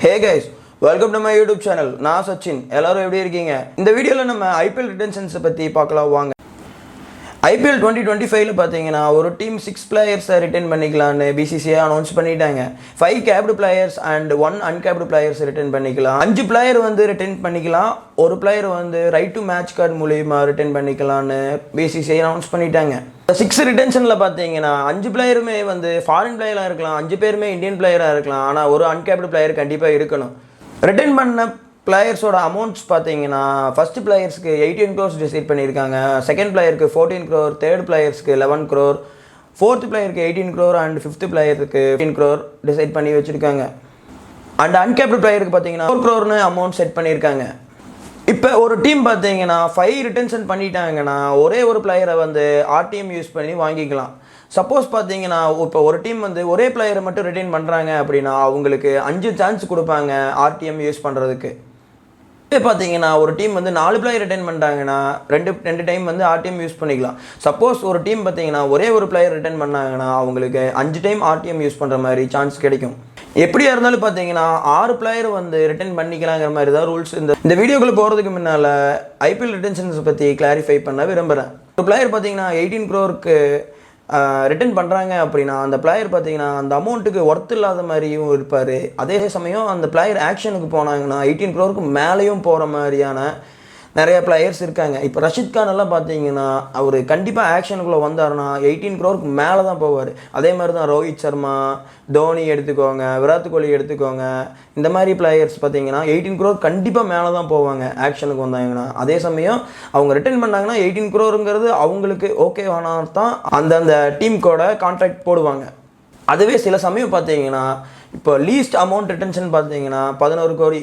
Hey guys, welcome to my YouTube channel. நான் சச்சின். எல்லாரும் எப்படி இருக்கீங்க? இந்த வீடியோல நம்ம IPL retentions பத்தி பார்க்கலாம் வாங்க. IPL 2025ல பாத்தீங்கன்னா ஒரு டீம் 6 பிளேயர்ஸை ரிட்டைன் பண்ணிக்கலாம்னு BCCI அனௌன்ஸ் பண்ணிட்டாங்க. 5 capped players and 1 uncapped players retain பண்ணிக்கலாம். 5 பிளேயர் வந்து ரிட்டைன் பண்ணிக்கலாம். ஒரு பிளேயர் வந்து ரைட் டு மேட்ச் கார்டு மூலமா ரிட்டைன் பண்ணிக்கலாம்னு BCCI அனௌன்ஸ் பண்ணிட்டாங்க. 6 ரிட்டென்ஷன்ல பாத்தீங்கன்னா 5 பிளேயருமே வந்து ஃபாரின் பிளேயரா இருக்கலாம், 5 பேருமே இந்தியன் பிளேயரா இருக்கலாம். ஆனா ஒரு அன்கேப்டு பிளேயர் கண்டிப்பா இருக்கணும். ரிட்டைன் பண்ண பிளேயர்ஸோட அமௌண்ட்ஸ் பார்த்தீங்கன்னா ஃபர்ஸ்ட் பிளேயர்ஸ்க்கு 18 crores டிசைட் பண்ணியிருக்காங்க, செகண்ட் பிளேயருக்கு 14 crore, தேர்ட் பிளேயர்ஸ்க்கு 11 crore, ஃபோர்த் பிளேயருக்கு 18 crore அண்ட் ஃபிஃப்த் பிளேயருக்கு 15 crore டிசைட் பண்ணி வச்சுருக்காங்க. அண்ட் அன்கேப்டு பிளேயருக்கு பார்த்தீங்கன்னா 4 crore அமௌண்ட் செட் பண்ணியிருக்காங்க. இப்போ ஒரு டீம் பார்த்தீங்கன்னா 5 ரிட்டென்ஷன் பண்ணிட்டாங்கன்னா ஒரே ஒரு பிளேயரை வந்து ஆர்டிஎம் யூஸ் பண்ணி வாங்கிக்கலாம். சப்போஸ் பார்த்தீங்கன்னா இப்போ ஒரு டீம் வந்து ஒரே பிளேயரை மட்டும் ரிட்டைன் பண்ணுறாங்க அப்படின்னா அவங்களுக்கு 5 சான்ஸ் கொடுப்பாங்க ஆர்டிஎம் யூஸ் பண்ணுறதுக்கு. இப்போ பார்த்தீங்கன்னா ஒரு டீம் வந்து 4 பிளேயர் ரிட்டைன் பண்ணிட்டாங்கன்னா ரெண்டு டைம் வந்து ஆர்டிஎம் யூஸ் பண்ணிக்கலாம். சப்போஸ் ஒரு டீம் பார்த்தீங்கன்னா ஒரே ஒரு பிளேயர் ரிட்டைன் பண்ணாங்கன்னா அவங்களுக்கு 5 டைம் ஆர்டிஎம் யூஸ் பண்ணுற மாதிரி சான்ஸ் கிடைக்கும். எப்படியா இருந்தாலும் பார்த்தீங்கன்னா 6 பிளேயர் வந்து ரிட்டைன் பண்ணிக்கலாங்கிற மாதிரி தான் ரூல்ஸ். இந்த வீடியோக்குள்ளே போகிறதுக்கு முன்னால் ஐபிஎல் ரிட்டென்ஷன்ஸ் பற்றி கிளாரிஃபை பண்ண விரும்புகிறேன். ஒரு பிளேயர் பார்த்தீங்கன்னா 18 crore ரிட்டன் பண்ணுறாங்க அப்படின்னா அந்த பிளேயர் பார்த்தீங்கன்னா அந்த அமௌண்ட்டுக்கு ஒர்த் இல்லாத மாதிரியும் இருப்பார். அதே சமயம் அந்த பிளேயர் ஆக்ஷனுக்கு போனாங்கன்னா 18 crore மேலேயும் போகிற மாதிரியான நிறைய பிளேயர்ஸ் இருக்காங்க. இப்போ ரஷித் கான் எல்லாம் பார்த்தீங்கன்னா அவர் கண்டிப்பாக ஆக்ஷனுக்குள்ளே வந்தாருன்னா 18 crore மேலே தான் போவார். அதே மாதிரி தான் ரோஹித் சர்மா, தோனி எடுத்துக்கோங்க, விராட் கோலி எடுத்துக்கோங்க. இந்த மாதிரி பிளேயர்ஸ் பார்த்தீங்கன்னா 18 crore கண்டிப்பாக மேலே தான் போவாங்க ஆக்ஷனுக்கு வந்தாங்கன்னா. அதே சமயம் அவங்க ரிட்டர்ன் பண்ணாங்கன்னா 18 crore அவங்களுக்கு ஓகேவானா தான் அந்தந்த டீமுக்கோட கான்ட்ராக்ட் போடுவாங்க. அதுவே சில சமயம் பார்த்தீங்கன்னா இப்போ லீஸ்ட் அமௌண்ட் ரிட்டன்ஷன் பார்த்தீங்கன்னா 11 crore.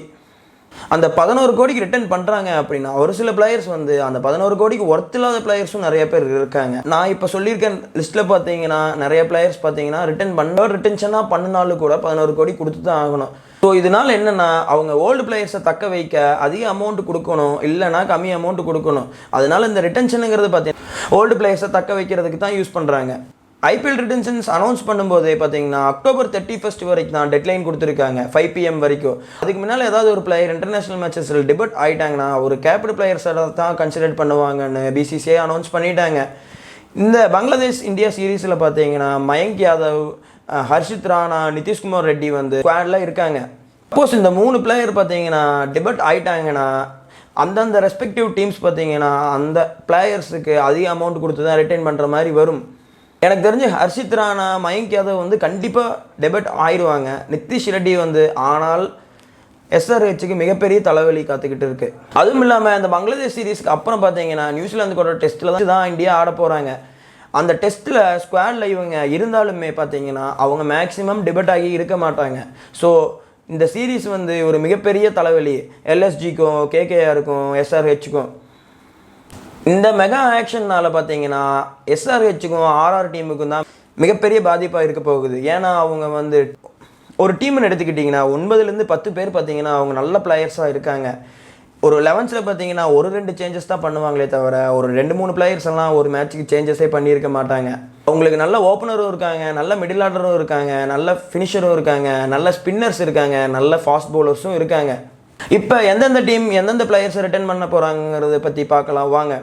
அந்த 11 crore ரிட்டர்ன் பண்ணுறாங்க அப்படின்னா ஒரு சில பிளேயர்ஸ் வந்து அந்த 11 crore ஒர்த் இல்லாத பிளேயர்ஸும் நிறைய பேர் இருக்காங்க. நான் இப்போ சொல்லியிருக்கேன் லிஸ்ட்டில் பார்த்தீங்கன்னா நிறைய பிளேயர்ஸ் பார்த்தீங்கன்னா ரிட்டென்ஷனாக பண்ணினாலும் கூட 11 crore கொடுத்து தான் ஆகணும். ஸோ இதனால் என்னென்னா அவங்க ஓல்டு பிளேயர்ஸை தக்க வைக்க அதிக அமௌண்ட் கொடுக்கணும், இல்லைனா கம்மி அமௌண்ட் கொடுக்கணும். அதனால இந்த ரிட்டென்ஷனுங்கிறது பார்த்தீங்கன்னா ஓல்டு பிளேயர்ஸை தக்க வைக்கிறதுக்கு தான் யூஸ் பண்ணுறாங்க. ஐபிஎல் ரிட்டென்ஷன்ஸ் அனௌன்ஸ் பண்ணும்போதே பார்த்தீங்கன்னா அக்டோபர் 31 வரைக்கும் தான் டெட்லைன் கொடுத்துருக்காங்க, 5 PM வரைக்கும். அதுக்கு முன்னால் ஏதாவது ஒரு பிளேயர் இன்டர்நேஷனல் மேட்சஸில் டிபெட் ஆகிட்டாங்கன்னா ஒரு கேப்டு பிளேயர்ஸை தான் கன்சிடர் பண்ணுவாங்கன்னு BCCI அனௌன்ஸ் பண்ணிட்டாங்க. இந்த பங்களாதேஷ் இந்தியா சீரீஸில் பார்த்தீங்கன்னா மயங்க் யாதவ், ஹர்ஷித் ராணா, நிதிஷ்குமார் ரெட்டி வந்து ஸ்குவாடில் இருக்காங்க. சப்போஸ் இந்த 3 பிளேயர் பார்த்தீங்கன்னா டிபெட் ஆகிட்டாங்கன்னா அந்தந்த ரெஸ்பெக்டிவ் டீம்ஸ் பார்த்தீங்கன்னா அந்த பிளேயர்ஸுக்கு அதிக அமௌண்ட் கொடுத்து தான் ரிட்டைன் பண்ணுற மாதிரி வரும். எனக்கு தெரிஞ்சு ஹர்ஷித் ராணா, மயங்க் யாதவ் வந்து கண்டிப்பாக டெபெட் ஆயிடுவாங்க. நிதிஷ் ரெட்டி வந்து ஆனால் SRHக்கு மிகப்பெரிய தலைவலி காத்துக்கிட்டு இருக்கு. அதுவும் இல்லாமல் அந்த பங்களாதேஷ் சீரீஸ்க்கு அப்புறம் பார்த்தீங்கன்னா நியூசிலாந்து கூட டெஸ்ட்டில் தான் இந்தியா ஆட போகிறாங்க. அந்த டெஸ்ட்டில் ஸ்குவாடில் இவங்க இருந்தாலுமே பார்த்தீங்கன்னா அவங்க மேக்ஸிமம் டிபெட் ஆகி இருக்க மாட்டாங்க. ஸோ இந்த சீரீஸ் வந்து ஒரு மிகப்பெரிய தலைவலி LSGக்கும், KKRக்கும், SRHக்கும். இந்த மெகா ஆக்ஷன்னால் பார்த்தீங்கன்னா SRHக்கும் RR டீமுக்கும் தான் மிகப்பெரிய பாதிப்பாக இருக்க போகுது. ஏன்னா அவங்க வந்து ஒரு டீம்னு எடுத்துக்கிட்டிங்கன்னா 9லேருந்து 10 பேர் பார்த்தீங்கன்னா அவங்க நல்ல பிளேயர்ஸாக இருக்காங்க. ஒரு 11th பார்த்தீங்கன்னா 1-2 சேஞ்சஸ் தான் பண்ணுவாங்களே தவிர ஒரு 2-3 பிளேயர்ஸ் எல்லாம் ஒரு மேட்ச்சுக்கு சேஞ்சஸே பண்ணியிருக்க மாட்டாங்க. அவங்களுக்கு நல்ல ஓப்பனரும் இருக்காங்க, நல்ல மிடில் ஆர்டரும் இருக்காங்க, நல்ல ஃபினிஷரும் இருக்காங்க, நல்ல ஸ்பின்னர்ஸ் இருக்காங்க, நல்ல ஃபாஸ்ட் பவுலர்ஸும் இருக்காங்க. இப்போ எந்தெந்த டீம் எந்தெந்த பிளேயர்ஸை ரிட்டர்ன் பண்ண போகிறாங்கிறத பற்றி பார்க்கலாம் வாங்க.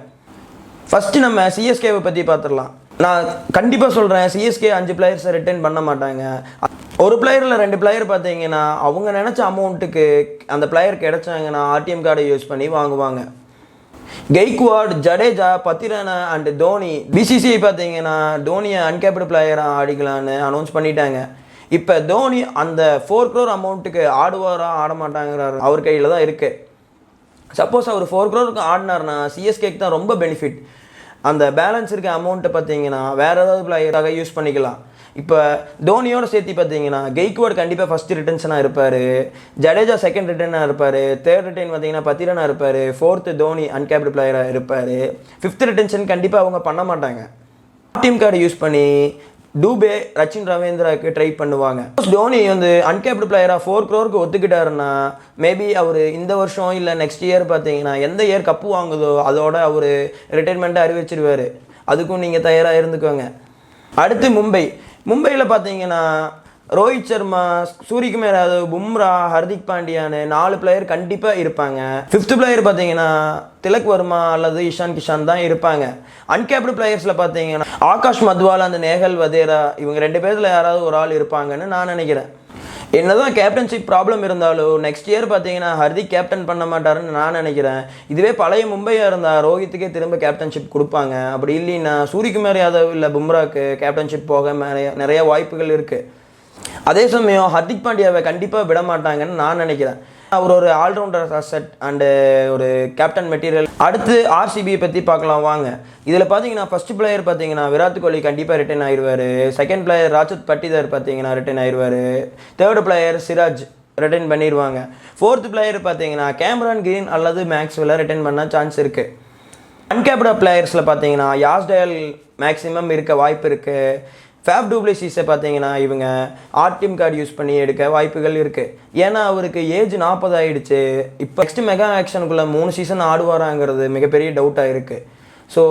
ஃபஸ்ட்டு நம்ம CSKவை பற்றி பார்த்துடலாம். நான் கண்டிப்பாக சொல்கிறேன் CSK 5 பிளேயர்ஸை ரிட்டர்ன் பண்ண மாட்டாங்க. ஒரு பிளேயரில் 2 பிளேயர் பார்த்தீங்கன்னா அவங்க நினச்ச அமௌண்ட்டுக்கு அந்த பிளேயர் கிடைச்சாங்கன்னா ஆர்டிஎம் கார்டை யூஸ் பண்ணி வாங்குவாங்க. கெய்க்வாட், ஜடேஜா, பத்திரனா அண்ட் தோனி BCCI பார்த்தீங்கன்னா தோனியை அன்கேப்டு பிளேயராக ஆடிக்கலான்னு அனௌன்ஸ் பண்ணிட்டாங்க. இப்போ தோனி அந்த 4 crore அமௌண்ட்டுக்கு ஆடுவாரா ஆட மாட்டாங்கிறாரு, அவர் கையில் தான் இருக்குது. சப்போஸ் அவர் 4 crore ஆடினார்னா CSKக்கு தான் ரொம்ப பெனிஃபிட். அந்த பேலன்ஸ் இருக்க அமௌண்ட்டை பார்த்தீங்கன்னா வேறு ஏதாவது பிளேயராக யூஸ் பண்ணிக்கலாம். இப்போ தோனியோட சேர்த்து பார்த்தீங்கன்னா கெய்க்வாட் கண்டிப்பாக ஃபஸ்ட்டு ரிட்டன்ஷனாக இருப்பார், ஜடேஜா செகண்ட் ரிட்டனாக இருப்பார், தேர்ட் ரிட்டன் பார்த்தீங்கன்னா பத்திரனா இருப்பார், ஃபோர்த்து தோனி அன்கேப்டு பிளேயராக இருப்பார், 5th ரிட்டன்ஷன் கண்டிப்பாக அவங்க பண்ண மாட்டாங்க. டீம் கார்டு யூஸ் பண்ணி டூபே, ரச்சின் ரவீந்திராவுக்கு ட்ரை பண்ணுவாங்க. தோனி வந்து அன்கேப்டு பிளேயராக 4 crore ஒத்துக்கிட்டாருன்னா மேபி அவர் இந்த வருஷம் இல்லை நெக்ஸ்ட் இயர் பார்த்தீங்கன்னா எந்த இயர் கப்பு வாங்குதோ அதோட அவர் ரிட்டைர்மெண்ட்டை அறிவிச்சிருவார். அதுக்கும் நீங்கள் தயாராக இருந்துக்கோங்க. அடுத்து மும்பையில் பார்த்தீங்கன்னா ரோஹித் சர்மா, சூரியகுமார் யாதவ், பும்ரா, ஹர்திக் பாண்டியான்னு 4 பிளேயர் கண்டிப்பாக இருப்பாங்க. 5th பிளேயர் பார்த்தீங்கன்னா திலக் வர்மா அல்லது இஷான் கிஷான் தான் இருப்பாங்க. அன்கேப்டு பிளேயர்ஸில் பார்த்தீங்கன்னா ஆகாஷ் மத்வால் அந்த நேஹல் வதேரா இவங்க 2 பேரில் யாராவது ஒரு ஆள் இருப்பாங்கன்னு நான் நினைக்கிறேன். என்னதான் கேப்டன்ஷிப் ப்ராப்ளம் இருந்தாலும் நெக்ஸ்ட் இயர் பார்த்தீங்கன்னா ஹர்திக் கேப்டன் பண்ண மாட்டாருன்னு நான் நினைக்கிறேன். இதுவே பழைய மும்பையாக இருந்தால் ரோஹித்துக்கே திரும்ப கேப்டன்ஷிப் கொடுப்பாங்க. அப்படி இல்லைன்னா சூரியகுமார் யாதவ் இல்லை பும்ராக்கு கேப்டன்ஷிப் போக நிறைய வாய்ப்புகள் இருக்குது. அதே சமயம் ஹர்திக் பாண்டியாவை கண்டிப்பாக விட மாட்டாங்கன்னு நான் நினைக்கிறேன். அவர் ஒரு ஆல்ரவுண்டர் அசெட் அண்டு ஒரு கேப்டன் மெட்டீரியல். அடுத்து ஆர்சிபியை பற்றி பார்க்கலாம் வாங்க. இதில் பார்த்தீங்கன்னா ஃபர்ஸ்ட் பிளேயர் பார்த்தீங்கன்னா விராட் கோலி கண்டிப்பாக ரிட்டர்ன் ஆயிடுவார். செகண்ட் பிளேயர் ராஜத் பட்டிதார் பார்த்தீங்கன்னா ரிட்டர்ன் ஆயிடுவார். தேர்ட் பிளேயர் சிராஜ் ரிட்டர்ன் பண்ணிடுவாங்க. 4th பிளேயர் பார்த்தீங்கன்னா கேமரான் கிரீன் அல்லது மேக்ஸ்வெல்லை ரிட்டர்ன் பண்ண சான்ஸ் இருக்குது. அன்கேப்டு பிளேயர்ஸில் பார்த்தீங்கன்னா யாஸ்டேல் மேக்ஸிமம் இருக்க வாய்ப்பு இருக்குது. ஃபேப் டூப்ளசிஸை பார்த்தீங்கன்னா இவங்க ஆர்டிஎம் கார்டு யூஸ் பண்ணி எடுக்க வாய்ப்புகள் இருக்குது. ஏன்னா அவருக்கு ஏஜ் 40 ஆகிடுச்சு. இப்போ நெக்ஸ்ட் மெகா ஆக்ஷனுக்குள்ளே 3 சீசன் ஆடுவாராங்கிறது மிகப்பெரிய டவுட்டாக இருக்குது. ஸோ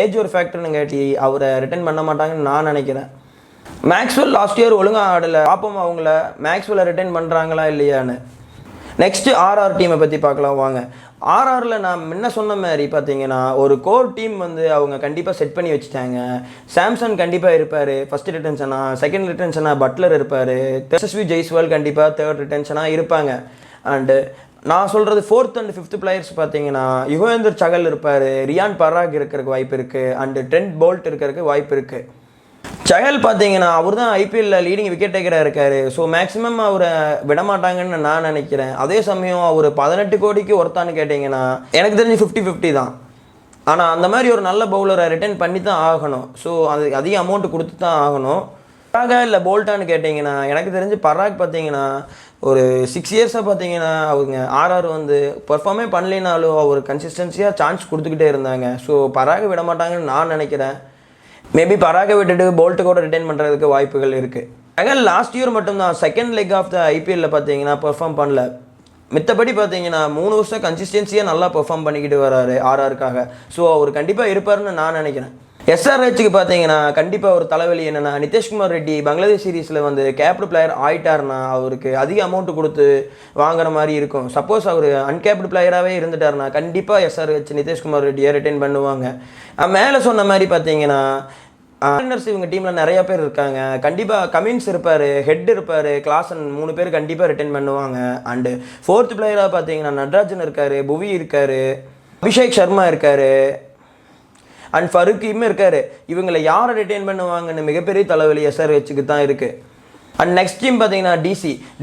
ஏஜ் ஒரு ஃபேக்டர்னு கேட்டி அவரை ரிட்டர்ன் பண்ண மாட்டாங்கன்னு நான் நினைக்கிறேன். மேக்ஸ்வெல் லாஸ்ட் இயர் ஒழுங்காக ஆடலை. பார்ப்போம் அவங்கள மேக்ஸ்வெல்லை ரிட்டர்ன் பண்ணுறாங்களா இல்லையான்னு. நெக்ஸ்ட்டு ஆர்ஆர் டீமை பற்றி பார்க்கலாம் வாங்க. ஆர்ஆரில் நான் முன்ன சொன்ன மாதிரி பார்த்தீங்கன்னா ஒரு கோர் டீம் வந்து அவங்க கண்டிப்பாக செட் பண்ணி வச்சுட்டாங்க. சாம்சன் கண்டிப்பாக இருப்பார் ஃபஸ்ட் ரிட்டன்ஷனாக. செகண்ட் ரிட்டன்ஷனாக பட்லர் இருப்பார். யசஸ்வி ஜெய்ஸ்வால் கண்டிப்பாக தேர்ட் ரிட்டன்ஷனாக இருப்பாங்க. அண்டு நான் சொல்கிறது 4th and 5th பிளேயர்ஸ் பார்த்தீங்கன்னா யுகவேந்தர் சகல் இருப்பார். ரியான் பராக் இருக்கிறதுக்கு வாய்ப்பு இருக்குது. அண்டு ட்ரெண்ட் போல்ட் இருக்கிறதுக்கு வாய்ப்பு இருக்குது. சஹல் பார்த்தீங்கன்னா அவர் தான் ஐபிஎல்லில் லீடிங் விக்கெட் டேக்கராக இருக்கார். ஸோ மேக்ஸிமம் அவரை விடமாட்டாங்கன்னு நான் நினைக்கிறேன். அதே சமயம் அவர் 18 கோடிக்கு ஒருத்தான்னு கேட்டிங்கன்னா எனக்கு தெரிஞ்சு 50-50 தான். ஆனால் அந்த மாதிரி ஒரு நல்ல பவுலரை ரிட்டர்ன் பண்ணி தான் ஆகணும். ஸோ அது அதிக அமௌண்ட்டு கொடுத்து தான் ஆகணும். பராகா இல்லை போல்ட்டான்னு கேட்டிங்கன்னா எனக்கு தெரிஞ்சு பராக் பார்த்தீங்கன்னா ஒரு 6 இயர்ஸாக பார்த்தீங்கன்னா அவங்க ஆர்ஆர் வந்து பெர்ஃபார்மே பண்ணலினாலும் அவர் கன்சிஸ்டன்சியாக சான்ஸ் கொடுத்துக்கிட்டே இருந்தாங்க. ஸோ பராகை விட மாட்டாங்கன்னு நான் நினைக்கிறேன். மேபி பராகை விட்டுட்டு போல்ட்டு கூட ரிட்டர்ன் பண்ணுறதுக்கு வாய்ப்புகள் இருக்குது. சஹல் லாஸ்ட் இயர் மட்டும்தான் செகண்ட் லெக் ஆஃப் த ஐபிஎல்லில் பார்த்தீங்கன்னா பெர்ஃபார்ம் பண்ணல. மித்தபடி பார்த்தீங்கன்னா 3 வருஷம் கன்சிஸ்டன்சியாக நல்லா பெர்ஃபார்ம் பண்ணிக்கிட்டு வராரு ஆர்ஆருக்காக. ஸோ அவர் கண்டிப்பாக இருப்பார்னு நான் நினைக்கிறேன். எஸ்ஆர்ஹெச்சுக்கு பார்த்தீங்கன்னா கண்டிப்பாக ஒரு தலைவலி என்னென்னா நிதிஷ்குமார் ரெட்டி பங்களாதேஷ் சீரீஸில் வந்து கேப்டு பிளேயர் ஆகிட்டார்னா அவருக்கு அதிக அமௌண்ட்டு கொடுத்து வாங்குற மாதிரி இருக்கும். சப்போஸ் அவர் அன்கேப்டு பிளேயராகவே இருந்துட்டார்னா கண்டிப்பாக எஸ்ஆர்ஹெச் நிதிஷ்குமார் ரெட்டியை ரிட்டர்ன் பண்ணுவாங்க. மேலே சொன்ன மாதிரி பார்த்தீங்கன்னா இவங்க டீமில் நிறைய பேர் இருக்காங்க. கண்டிப்பாக கமின்ஸ் இருப்பார், ஹெட் இருப்பார், கிளாசன் 3 பேர் கண்டிப்பாக ரிட்டர்ன் பண்ணுவாங்க. அண்டு 4th பிளேயராக பார்த்தீங்கன்னா நட்ராஜன் இருக்கார், புவி இருக்கார், அபிஷேக் சர்மா இருக்கார், அண்ட் ஃபருக்கியும் இருக்கார். இவங்களை யாரை ரிட்டர்ன் பண்ணுவாங்கன்னு மிகப்பெரிய தலைவலி எஸ்ஆர்ஹெச்சுக்கு தான் இருக்குது. அண்ட் நெக்ஸ்ட் டீம் பார்த்தீங்கன்னா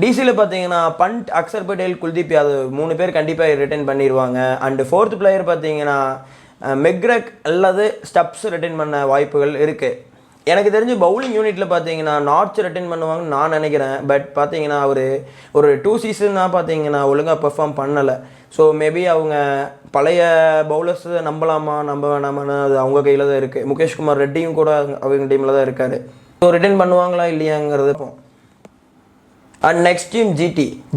டிசியில் பார்த்தீங்கன்னா பண்ட், அக்சர் பட்டேல், குல்தீப் யாதவ் 3 பேர் கண்டிப்பாக ரிட்டர்ன் பண்ணிடுவாங்க. அண்டு 4th பிளேயர் பார்த்தீங்கன்னா மெக்ரக் அல்லது ஸ்டப்ஸ் ரிட்டர்ன் பண்ண வாய்ப்புகள் இருக்குது. எனக்கு தெரிஞ்சு பவுலிங் யூனிட்டில் பார்த்தீங்கன்னா நார்த் ரிட்டர்ன் பண்ணுவாங்கன்னு நான் நினைக்கிறேன். பட் பார்த்தீங்கன்னா அவர் ஒரு 2 சீசனாக பார்த்தீங்கன்னா ஒழுங்காக பெர்ஃபார்ம் பண்ணலை. ஸோ மேபி அவங்க பழைய பவுலர்ஸ் நம்பலாமா நம்ப வேணாமான்னு அது அவங்க கையில் தான் இருக்குது. முகேஷ்குமார் ரெட்டியும் கூட அவங்க டீமில் தான் இருக்கார். ஸோ ரிட்டர்ன் பண்ணுவாங்களா இல்லையாங்கிறது. அண்ட் நெக்ஸ்ட் டீம்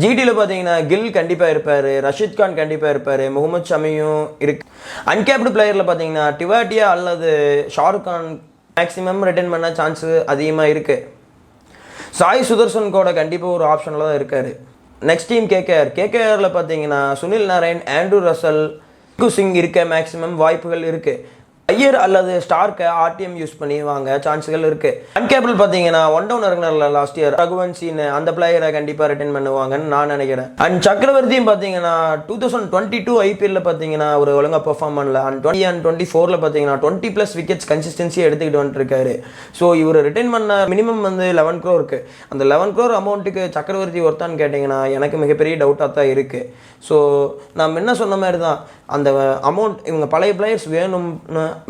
ஜிடியில் பார்த்தீங்கன்னா கில் கண்டிப்பாக இருப்பார், ரஷீத் கான் கண்டிப்பாக இருப்பார், முகமது ஷமியும் இருக்கு. அன்கேப்டு பிளேயரில் பார்த்தீங்கன்னா டிவாட்டியா அல்லது ஷாருக் கான் மேக்ஸிமம் ரிட்டர்ன் பண்ண சான்ஸு அதிகமாக இருக்குது. சாய் சுதர்சன் கூட கண்டிப்பாக ஒரு ஆப்ஷனில் தான் இருக்கார். நெக்ஸ்ட் டீம் கேகேஆரில் பார்த்தீங்கன்னா சுனில் நாராயண், ஆண்ட்ரூ ரசல், சிங் இருக்க மேக்ஸிமம் வாய்ப்புகள் இருக்குது. ஐயர் அல்லது ஸ்டார்க்கை ஆர்டிஎம் யூஸ் பண்ணி வாங்க சான்ஸுகள் இருக்குது. அன்கேபிள் பார்த்தீங்கன்னா 1 டவுன் இறங்கினார்ல லாஸ்ட் இயர் ரகுவன்சின்னு அந்த பிளேயரை கண்டிப்பாக ரிட்டர்ன் பண்ணுவாங்கன்னு நான் நினைக்கிறேன். அண்ட் சக்கரவர்த்தியும் பார்த்தீங்கன்னா 2022 ஐபிஎல்லில் பார்த்தீங்கன்னா ஒரு ஒழுங்காக பெர்ஃபார்ம் பண்ணல. அண்ட் 20 and 24 பார்த்தீங்கன்னா 20+ விக்கெட்ஸ் கன்சிஸ்டன்சியாக எடுத்துக்கிட்டு வந்துருக்காரு. ஸோ இவர் ரிட்டர்ன் பண்ண மினிமம் வந்து 11 crore இருக்குது. அந்த 11 crore அமௌண்ட்டுக்கு சக்கரவர்த்தி ஒருத்தான்னு கேட்டிங்கன்னா எனக்கு மிகப்பெரிய டவுட்டாக தான் இருக்குது. ஸோ நான் என்ன சொன்ன மாதிரி தான் அந்த அமௌண்ட் இவங்க பழைய பிளேயர்ஸ்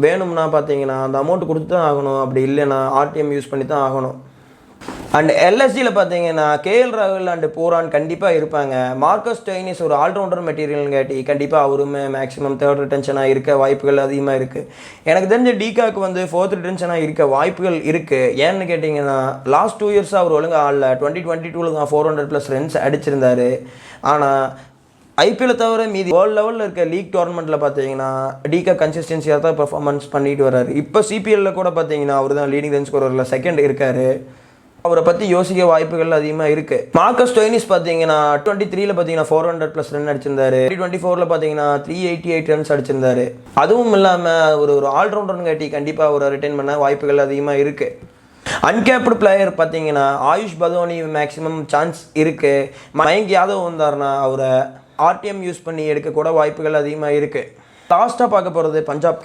வேணும்னா பார்த்தீங்கன்னா அந்த அமௌண்ட் கொடுத்து தான் ஆகணும். அப்படி இல்லைன்னா ஆர்டிஎம் யூஸ் பண்ணி தான் ஆகணும். அண்ட் எல்எஸ்டியில் பார்த்தீங்கன்னா கேஎல் ராகுல் அண்டு போரான் கண்டிப்பாக இருப்பாங்க. மார்க்கஸ் ஸ்டோய்னிஸ் ஒரு ஆல்ரவுண்டர் மெட்டீரியல்னு கேட்டி கண்டிப்பாக அவருமே மேக்ஸிமம் 3rd ரிட்டன்ஷனாக இருக்க வாய்ப்புகள் அதிகமாக இருக்குது. எனக்கு தெரிஞ்ச டிகாக்கு வந்து 4th ரிட்டன்ஷனாக இருக்க வாய்ப்புகள் இருக்குது. ஏன்னு கேட்டிங்கன்னா லாஸ்ட் 2 இயர்ஸாக அவர் ஒழுங்காக ஆடல. 2022 தான் 400+ ரன்ஸ் அடிச்சிருந்தார். ஆனால் ஐபிஎல்லை தவிர மீதி வேர்ல்டு லெவலில் இருக்க லீக் டோர்னமெண்ட்டில் பார்த்தீங்கன்னா டிகா கன்சிஸ்டன்சியாக தான் பெர்ஃபார்மன்ஸ் பண்ணிட்டு வர்றாரு. இப்போ சிபிஎல்லில் கூட பார்த்தீங்கன்னா அவர் தான் லீடிங் ரன் ஸ்கோரரில் 2nd இருக்கார். அவரை பற்றி யோசிக்க வாய்ப்புகள் அதிகமாக இருக்குது. மார்க்கஸ் ஸ்டோய்னிஸ் பார்த்தீங்கன்னா 23ல பார்த்தீங்கன்னா 400+ ரன் அடிச்சிருந்தாரு. 2024ல பார்த்தீங்கன்னா 388 ரன்ஸ் அடிச்சிருந்தாரு. அதுவும் இல்லாமல் ஒரு ஆல்ரவுண்டர்னு காட்டி கண்டிப்பாக அவரை ரிட்டைன் பண்ண வாய்ப்புகள் அதிகமாக இருக்குது. அன்கேப்டு பிளேயர் பார்த்தீங்கன்னா ஆயுஷ் பதோனி மேக்ஸிமம் சான்ஸ் இருக்குது. மயங்க் யாதவ் வந்தார்னா அவரை ஆர்டிஎம் யூஸ் பண்ணி எடுக்கக்கூட வாய்ப்புகள் அதிகமாக இருக்குது. லாஸ்ட்டாக பார்க்க போகிறது பஞ்சாப்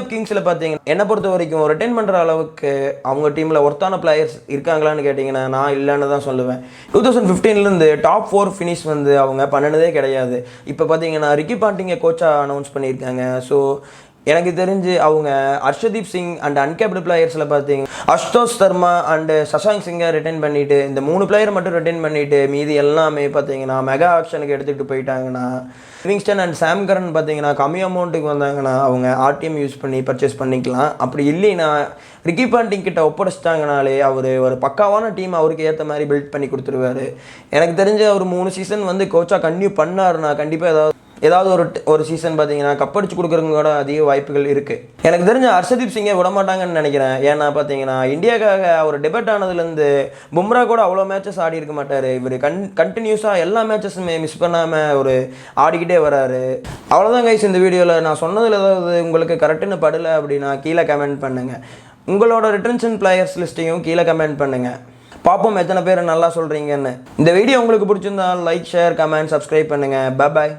கிங்ஸில் பார்த்தீங்கன்னா என்னை பொறுத்த வரைக்கும் ரிட்டைன் பண்ணுற அளவுக்கு அவங்க டீமில் ஒர்த்தான பிளேயர்ஸ் இருக்காங்களான்னு கேட்டிங்கன்னா நான் இல்லைன்னு தான் சொல்லுவேன். 2015லேருந்து டாப் 4 ஃபினிஷ் வந்து அவங்க பண்ணினதே கிடையாது. இப்போ பார்த்தீங்கன்னா ரிக்கி பாண்டிங்கை கோச்சாக அனௌன்ஸ் பண்ணியிருக்காங்க. ஸோ எனக்கு தெரிஞ்சு அவங்க ஹர்ஷதீப் சிங் அண்ட் அன்கேப்டு பிளேயர்ஸில் பார்த்தீங்க அஷ்தோஷ் சர்மா அண்டு சஷாங்க் சிங்கை ரிட்டைன் பண்ணிவிட்டு இந்த 3 பிளேயர் மட்டும் ரிட்டைன் பண்ணிவிட்டு மீதி எல்லாமே பார்த்தீங்கன்னா மெகா ஆக்ஷனுக்கு எடுத்துகிட்டு போயிட்டாங்கன்னா லிவிங்ஸ்டன் அண்ட் சாம் கரன் பார்த்தீங்கன்னா கம்மி அமௌண்ட்டுக்கு வந்தாங்கன்னா அவங்க ஆர்டிஎம் யூஸ் பண்ணி பர்ச்சேஸ் பண்ணிக்கலாம். அப்படி இல்லைன்னா ரிக்கி பாண்டிங் கிட்ட ஒப்படைச்சிட்டாங்கனாலே அவர் ஒரு பக்காவான டீம் அவருக்கு ஏற்ற மாதிரி பில்ட் பண்ணி கொடுத்துருவாரு. எனக்கு தெரிஞ்ச ஒரு 3 சீசன் வந்து கோச்சாக கன்டினியூ பண்ணாருன்னா கண்டிப்பாக ஏதாவது ஒரு சீசன் பார்த்தீங்கன்னா கப்படிச்சு கொடுக்குறவங்களோட அதிக வாய்ப்புகள் இருக்குது. எனக்கு தெரிஞ்ச ஹர்ஷதீப் சிங்கை விட மாட்டாங்கன்னு நினைக்கிறேன். ஏன்னா பார்த்தீங்கன்னா இந்தியாவுக்காக அவர் டெபட் ஆனதுலேருந்து பும்ரா கூட அவ்வளோ மேட்சஸ் ஆடி இருக்க மாட்டார். இவர் கண்டினியூஸாக எல்லா மேட்சஸுமே மிஸ் பண்ணாமல் ஒரு ஆடிக்கிட்டே வராரு. அவ்வளோதான் கைஸ் இந்த வீடியோவில். நான் சொன்னதில் ஏதாவது உங்களுக்கு கரெக்டுன்னு படலை அப்படின்னா கீழே கமெண்ட் பண்ணுங்கள். உங்களோட ரிட்டன்ஷன் பிளேயர்ஸ் லிஸ்ட்டையும் கீழே கமெண்ட் பண்ணுங்கள். பார்ப்போம் எத்தனை பேர் நல்லா சொல்கிறீங்கன்னு. இந்த வீடியோ உங்களுக்கு பிடிச்சிருந்தா லைக், ஷேர், கமெண்ட், சப்ஸ்கிரைப் பண்ணுங்கள். பாய்.